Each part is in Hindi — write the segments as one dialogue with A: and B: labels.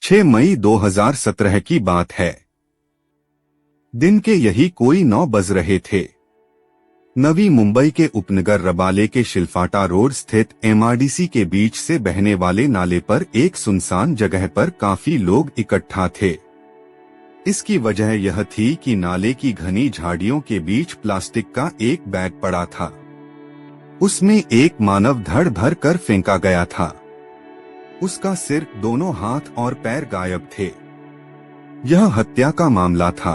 A: 6 मई 2017 की बात है। दिन के यही कोई 9 बज रहे थे। नवी मुंबई के उपनगर रबाले के शिलफाटा रोड स्थित एमआरडीसी के बीच से बहने वाले नाले पर एक सुनसान जगह पर काफी लोग इकट्ठा थे। इसकी वजह यह थी कि नाले की घनी झाड़ियों के बीच प्लास्टिक का एक बैग पड़ा था। उसमें एक मानव धड़ भर कर फेंका गया था। उसका सिर, दोनों हाथ और पैर गायब थे। यह हत्या का मामला था,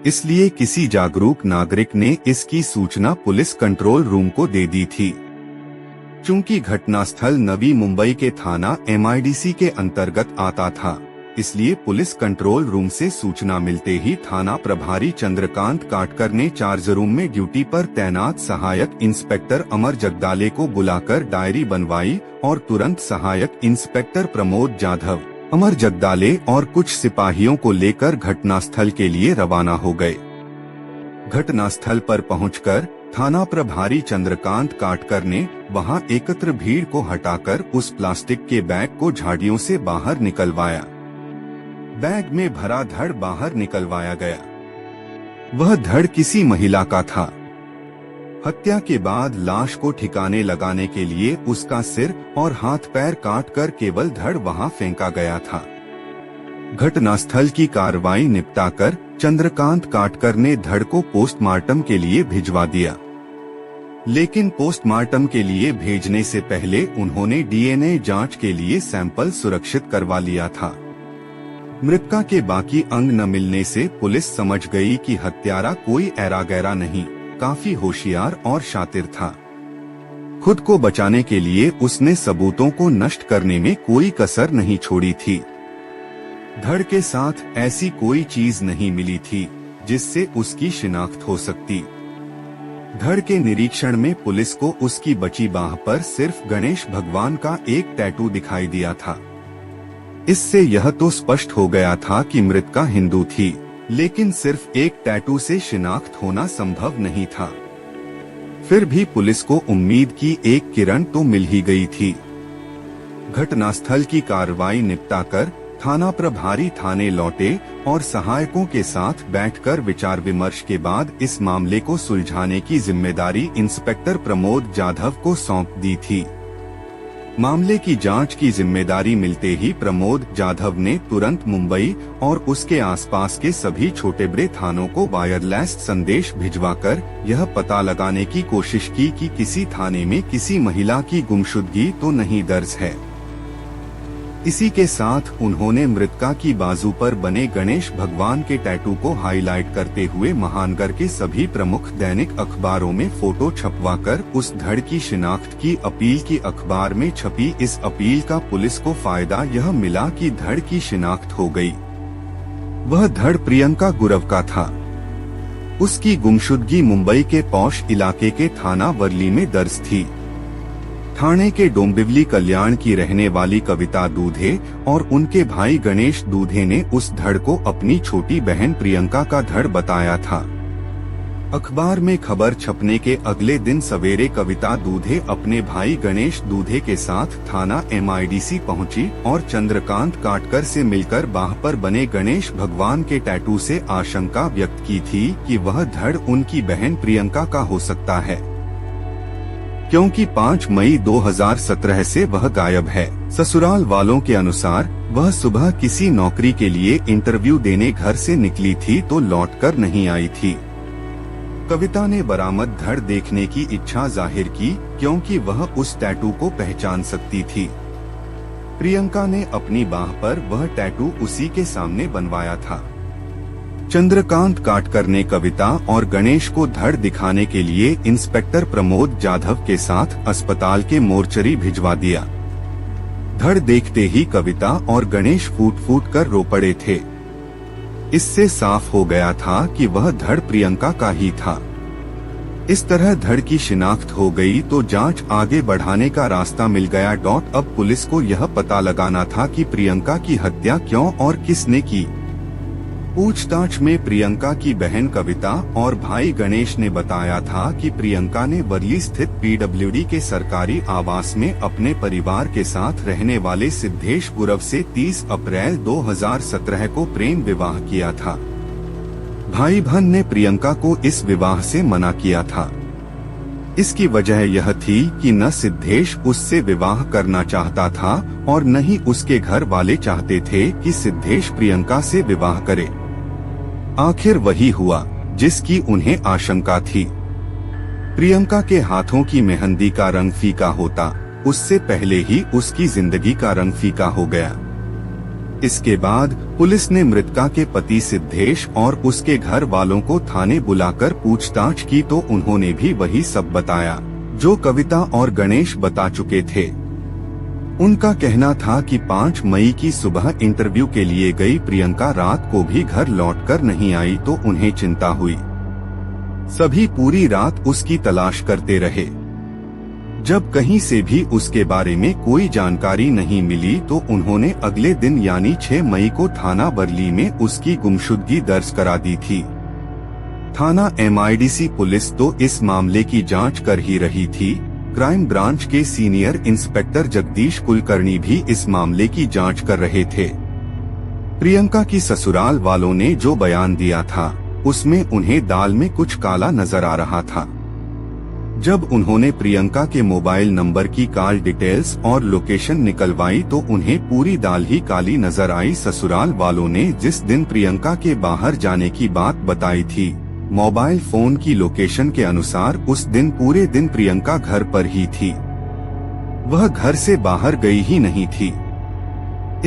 A: इसलिए किसी जागरूक नागरिक ने इसकी सूचना पुलिस कंट्रोल रूम को दे दी थी। चूंकि घटनास्थल नवी मुंबई के थाना एमआईडीसी के अंतर्गत आता था, इसलिए पुलिस कंट्रोल रूम से सूचना मिलते ही थाना प्रभारी चंद्रकांत काटकर ने चार्ज रूम में ड्यूटी पर तैनात सहायक इंस्पेक्टर अमर जगदाले को बुलाकर डायरी बनवाई और तुरंत सहायक इंस्पेक्टर प्रमोद जाधव, अमर जगदाले और कुछ सिपाहियों को लेकर घटनास्थल के लिए रवाना हो गए। घटनास्थल पर पहुंचकर थाना प्रभारी चंद्रकांत काटकर ने वहां एकत्र भीड़ को हटाकर उस प्लास्टिक के बैग को झाड़ियों से बाहर निकलवाया। बैग में भरा धड़ बाहर निकलवाया गया। वह धड़ किसी महिला का था। हत्या के बाद लाश को ठिकाने लगाने के लिए उसका सिर और हाथ पैर काटकर केवल धड़ वहां फेंका गया था। घटनास्थल की कार्रवाई निपटाकर चंद्रकांत काटकर ने धड़ को पोस्टमार्टम के लिए भिजवा दिया। लेकिन पोस्टमार्टम के लिए भेजने से पहले उन्होंने डीएनए जांच के लिए सैंपल सुरक्षित करवा लिया था। मृतका के बाकी अंग न मिलने से पुलिस समझ गई कि हत्यारा कोई ऐरा गैरा नहीं, काफी होशियार और शातिर था। खुद को बचाने के लिए उसने सबूतों को नष्ट करने में कोई कसर नहीं छोड़ी थी। धड़ के साथ ऐसी कोई चीज नहीं मिली थी जिससे उसकी शिनाख्त हो सकती। धड़ के निरीक्षण में पुलिस को उसकी बची बाह पर सिर्फ गणेश भगवान का एक टैटू दिखाई दिया था। इससे यह तो स्पष्ट हो गया था कि मृतका हिंदू थी, लेकिन सिर्फ एक टैटू से शिनाख्त होना संभव नहीं था। फिर भी पुलिस को उम्मीद की एक किरण तो मिल ही गई थी। घटनास्थल की कार्रवाई निपटाकर थाना प्रभारी थाने लौटे और सहायकों के साथ बैठकर विचार विमर्श के बाद इस मामले को सुलझाने की जिम्मेदारी इंस्पेक्टर प्रमोद जाधव को सौंप दी थी। मामले की जांच की जिम्मेदारी मिलते ही प्रमोद जाधव ने तुरंत मुंबई और उसके आसपास के सभी छोटे बड़े थानों को वायरलेस संदेश भिजवाकर यह पता लगाने की कोशिश की कि किसी थाने में किसी महिला की गुमशुदगी तो नहीं दर्ज है। इसी के साथ उन्होंने मृतका की बाजू पर बने गणेश भगवान के टैटू को हाईलाइट करते हुए महानगर के सभी प्रमुख दैनिक अखबारों में फोटो छपवाकर उस धड़ की शिनाख्त की अपील की। अखबार में छपी इस अपील का पुलिस को फायदा यह मिला कि धड़ की शिनाख्त हो गई। वह धड़ प्रियंका गुरव का था। उसकी गुमशुदगी मुंबई के पौष इलाके के थाना वर्ली में दर्ज थी। ठाणे के डोंबिवली कल्याण की रहने वाली कविता दूधे और उनके भाई गणेश दूधे ने उस धड़ को अपनी छोटी बहन प्रियंका का धड़ बताया था। अखबार में खबर छपने के अगले दिन सवेरे कविता दूधे अपने भाई गणेश दूधे के साथ थाना एमआईडीसी पहुंची और चंद्रकांत काटकर से मिलकर बाह पर बने गणेश भगवान के टैटू से आशंका व्यक्त की थी कि वह धड़ उनकी बहन प्रियंका का हो सकता है, क्योंकि 5 मई 2017 से वह गायब है। ससुराल वालों के अनुसार वह सुबह किसी नौकरी के लिए इंटरव्यू देने घर से निकली थी तो लौटकर नहीं आई थी। कविता ने बरामद धड़ देखने की इच्छा जाहिर की क्योंकि वह उस टैटू को पहचान सकती थी। प्रियंका ने अपनी बाह पर वह टैटू उसी के सामने बनवाया था। चंद्रकांत काटकर ने कविता और गणेश को धड़ दिखाने के लिए इंस्पेक्टर प्रमोद जाधव के साथ अस्पताल के मोर्चरी भिजवा दिया। धड़ देखते ही कविता और गणेश फूट फूट कर रो पड़े थे। इससे साफ हो गया था कि वह धड़ प्रियंका का ही था। इस तरह धड़ की शिनाख्त हो गई तो जांच आगे बढ़ाने का रास्ता मिल गया। अब पुलिस को यह पता लगाना था कि प्रियंका की हत्या क्यों और किसने की। पूछताछ में प्रियंका की बहन कविता और भाई गणेश ने बताया था कि प्रियंका ने वर्ली स्थित पीडब्ल्यूडी के सरकारी आवास में अपने परिवार के साथ रहने वाले सिद्धेश गुरव से 30 अप्रैल 2017 को प्रेम विवाह किया था। भाई बहन ने प्रियंका को इस विवाह से मना किया था। इसकी वजह यह थी कि न सिद्धेश उससे विवाह करना चाहता था और न ही उसके घर वाले चाहते थे कि सिद्धेश प्रियंका से विवाह करे। आखिर वही हुआ जिसकी उन्हें आशंका थी। प्रियंका के हाथों की मेहंदी का रंग फीका होता उससे पहले ही उसकी जिंदगी का रंग फीका हो गया। इसके बाद पुलिस ने मृतका के पति सिद्धेश और उसके घर वालों को थाने बुलाकर पूछताछ की तो उन्होंने भी वही सब बताया जो कविता और गणेश बता चुके थे। उनका कहना था कि 5 मई की सुबह इंटरव्यू के लिए गई प्रियंका रात को भी घर लौटकर नहीं आई तो उन्हें चिंता हुई। सभी पूरी रात उसकी तलाश करते रहे। जब कहीं से भी उसके बारे में कोई जानकारी नहीं मिली तो उन्होंने अगले दिन यानी 6 मई को थाना वर्ली में उसकी गुमशुदगी दर्ज करा दी थी। थाना MIDC पुलिस तो इस मामले की जांच कर ही रही थी। क्राइम ब्रांच के सीनियर इंस्पेक्टर जगदीश कुलकर्णी भी इस मामले की जांच कर रहे थे। प्रियंका की ससुराल वालों ने जो बयान दिया था उसमें उन्हें दाल में कुछ काला नजर आ रहा था। जब उन्होंने प्रियंका के मोबाइल नंबर की कॉल डिटेल्स और लोकेशन निकलवाई तो उन्हें पूरी दाल ही काली नजर आई। ससुराल वालों ने जिस दिन प्रियंका के बाहर जाने की बात बताई थी, मोबाइल फोन की लोकेशन के अनुसार उस दिन पूरे दिन प्रियंका घर पर ही थी। वह घर से बाहर गई ही नहीं थी।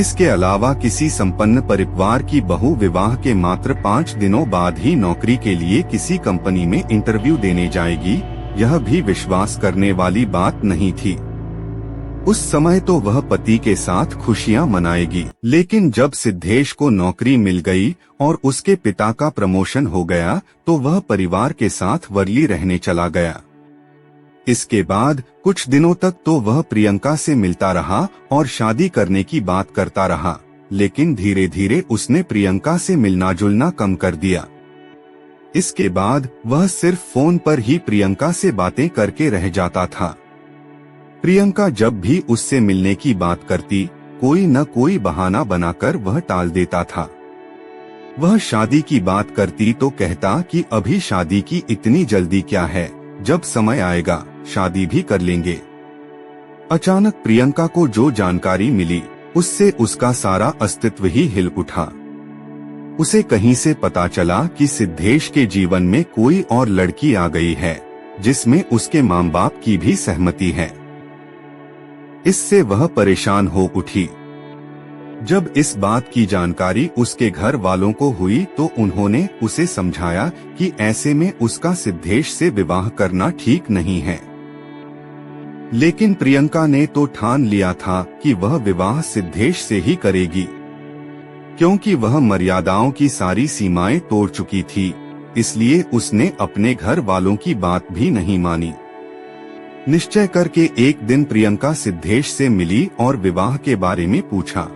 A: इसके अलावा किसी संपन्न परिवार की बहू विवाह के मात्र 5 दिनों बाद ही नौकरी के लिए किसी कंपनी में इंटरव्यू देने जाएगी, यह भी विश्वास करने वाली बात नहीं थी। उस समय तो वह पति के साथ खुशियां मनाएगी, लेकिन जब सिद्धेश को नौकरी मिल गई और उसके पिता का प्रमोशन हो गया तो वह परिवार के साथ वर्ली रहने चला गया। इसके बाद कुछ दिनों तक तो वह प्रियंका से मिलता रहा और शादी करने की बात करता रहा, लेकिन धीरे धीरे उसने प्रियंका से मिलना जुलना कम कर दिया। इसके बाद वह सिर्फ फोन पर ही प्रियंका से बातें करके रह जाता था। प्रियंका जब भी उससे मिलने की बात करती, कोई न कोई बहाना बनाकर वह टाल देता था। वह शादी की बात करती तो कहता कि अभी शादी की इतनी जल्दी क्या है, जब समय आएगा शादी भी कर लेंगे। अचानक प्रियंका को जो जानकारी मिली उससे उसका सारा अस्तित्व ही हिल उठा। उसे कहीं से पता चला कि सिद्धेश के जीवन में कोई और लड़की आ गई है जिसमें उसके माँ बाप की भी सहमति है। इससे वह परेशान हो उठी। जब इस बात की जानकारी उसके घर वालों को हुई तो उन्होंने उसे समझाया कि ऐसे में उसका सिद्धेश से विवाह करना ठीक नहीं है। लेकिन प्रियंका ने तो ठान लिया था कि वह विवाह सिद्धेश से ही करेगी, क्योंकि वह मर्यादाओं की सारी सीमाएं तोड़ चुकी थी। इसलिए उसने अपने घर वालों की बात भी नहीं मानी। निश्चय करके एक दिन प्रियंका सिद्धेश से मिली और विवाह के बारे में पूछा।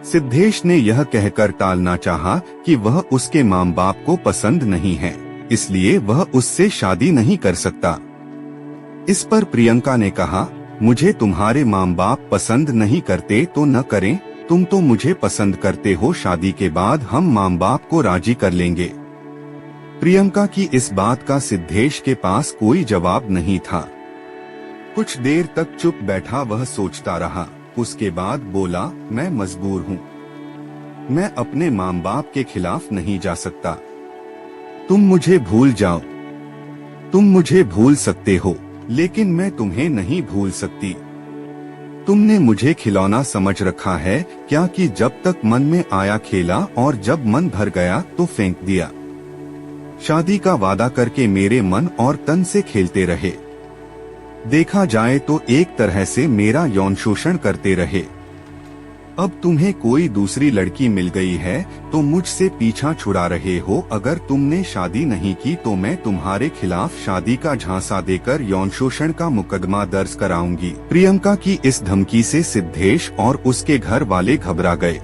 A: सिद्धेश ने यह कहकर टालना चाहा कि वह उसके माँ बाप को पसंद नहीं है, इसलिए वह उससे शादी नहीं कर सकता। इस पर प्रियंका ने कहा, मुझे तुम्हारे माँ बाप पसंद नहीं करते तो न करें, तुम तो मुझे पसंद करते हो, शादी के बाद हम माँ बाप को राजी कर लेंगे। प्रियंका की इस बात का सिद्धेश के पास कोई जवाब नहीं था। कुछ देर तक चुप बैठा वह सोचता रहा। उसके बाद बोला, मैं मजबूर हूँ, मैं अपने माँ बाप के खिलाफ नहीं जा सकता। तुम मुझे भूल जाओ। तुम मुझे भूल सकते हो, लेकिन मैं तुम्हें नहीं भूल सकती। तुमने मुझे खिलौना समझ रखा है क्या कि जब तक मन में आया खेला और जब मन भर गया तो फेंक दिया। शादी का वादा करके मेरे मन और तन से खेलते रहे। देखा जाए तो एक तरह से मेरा यौन शोषण करते रहे। अब तुम्हें कोई दूसरी लड़की मिल गई है तो मुझसे पीछा छुड़ा रहे हो। अगर तुमने शादी नहीं की तो मैं तुम्हारे खिलाफ शादी का झांसा देकर यौन शोषण का मुकदमा दर्ज कराऊंगी। प्रियंका की इस धमकी से सिद्धेश और उसके घर वाले घबरा गए।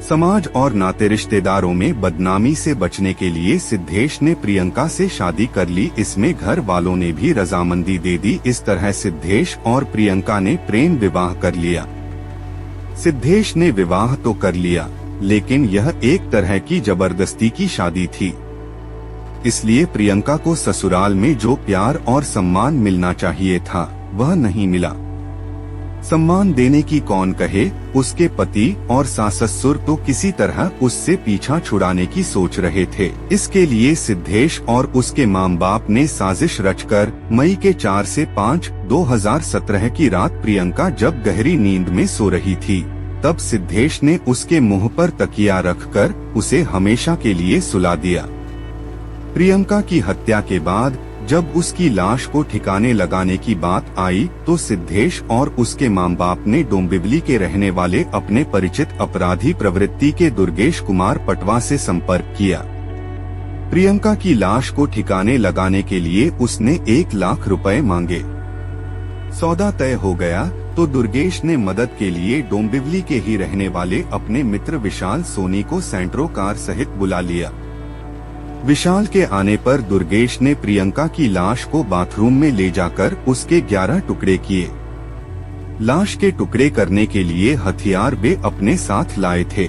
A: समाज और नाते रिश्तेदारों में बदनामी से बचने के लिए सिद्धेश ने प्रियंका से शादी कर ली। इसमें घर वालों ने भी रजामंदी दे दी। इस तरह सिद्धेश और प्रियंका ने प्रेम विवाह कर लिया। सिद्धेश ने विवाह तो कर लिया, लेकिन यह एक तरह की जबरदस्ती की शादी थी। इसलिए प्रियंका को ससुराल में जो प्यार और सम्मान मिलना चाहिए था वह नहीं मिला। सम्मान देने की कौन कहे, उसके पति और सास-ससुर तो किसी तरह उससे पीछा छुड़ाने की सोच रहे थे। इसके लिए सिद्धेश और उसके माँ बाप ने साजिश रचकर मई के 4 से 5, 2017 की रात प्रियंका जब गहरी नींद में सो रही थी, तब सिद्धेश ने उसके मुंह पर तकिया रखकर उसे हमेशा के लिए सुला दिया। प्रियंका की हत्या के बाद जब उसकी लाश को ठिकाने लगाने की बात आई तो सिद्धेश और उसके माँ बाप ने डोंबिवली के रहने वाले अपने परिचित अपराधी प्रवृत्ति के दुर्गेश कुमार पटवा से संपर्क किया। प्रियंका की लाश को ठिकाने लगाने के लिए उसने 1 लाख रुपए मांगे। सौदा तय हो गया तो दुर्गेश ने मदद के लिए डोंबिवली के ही रहने वाले अपने मित्र विशाल सोनी को सेंट्रो कार सहित बुला लिया। विशाल के आने पर दुर्गेश ने प्रियंका की लाश को बाथरूम में ले जाकर उसके 11 टुकड़े किए। लाश के टुकड़े करने के लिए हथियार वे अपने साथ लाए थे।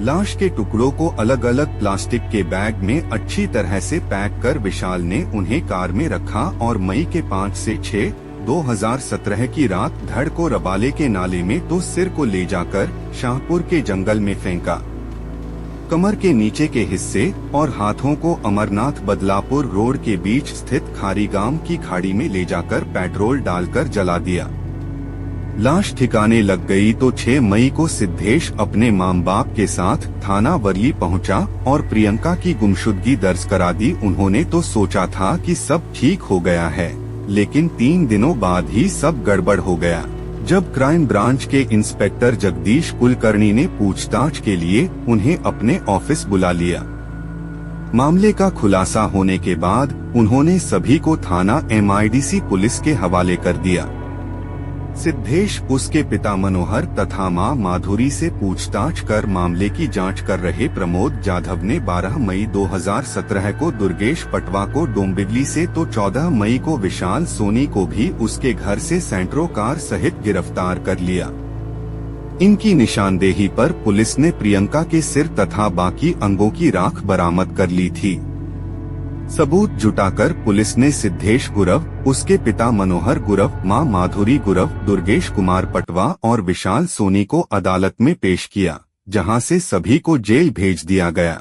A: लाश के टुकड़ों को अलग अलग प्लास्टिक के बैग में अच्छी तरह से पैक कर विशाल ने उन्हें कार में रखा और मई के 5 से 6, 2017 की रात धड़ को रबाले के नाले में तो सिर को ले जाकर शाहपुर के जंगल में फेंका। कमर के नीचे के हिस्से और हाथों को अमरनाथ बदलापुर रोड के बीच स्थित खारीगाम की खाड़ी में ले जाकर पेट्रोल डालकर जला दिया। लाश ठिकाने लग गई तो 6 मई को सिद्धेश अपने मां बाप के साथ थाना वर्ली पहुंचा और प्रियंका की गुमशुदगी दर्ज करा दी। उन्होंने तो सोचा था कि सब ठीक हो गया है, लेकिन 3 दिनों बाद ही सब गड़बड़ हो गया, जब क्राइम ब्रांच के इंस्पेक्टर जगदीश कुलकर्णी ने पूछताछ के लिए उन्हें अपने ऑफिस बुला लिया। मामले का खुलासा होने के बाद उन्होंने सभी को थाना MIDC पुलिस के हवाले कर दिया। सिद्धेश, उसके पिता मनोहर तथा मां माधुरी से पूछताछ कर मामले की जांच कर रहे प्रमोद जाधव ने 12 मई 2017 को दुर्गेश पटवा को डोंबिवली से तो 14 मई को विशाल सोनी को भी उसके घर से सेंट्रो कार सहित गिरफ्तार कर लिया। इनकी निशानदेही पर पुलिस ने प्रियंका के सिर तथा बाकी अंगों की राख बरामद कर ली थी। सबूत जुटाकर पुलिस ने सिद्धेश गुरव, उसके पिता मनोहर गुरव, मां माधुरी गुरव, दुर्गेश कुमार पटवा और विशाल सोनी को अदालत में पेश किया, जहां से सभी को जेल भेज दिया गया।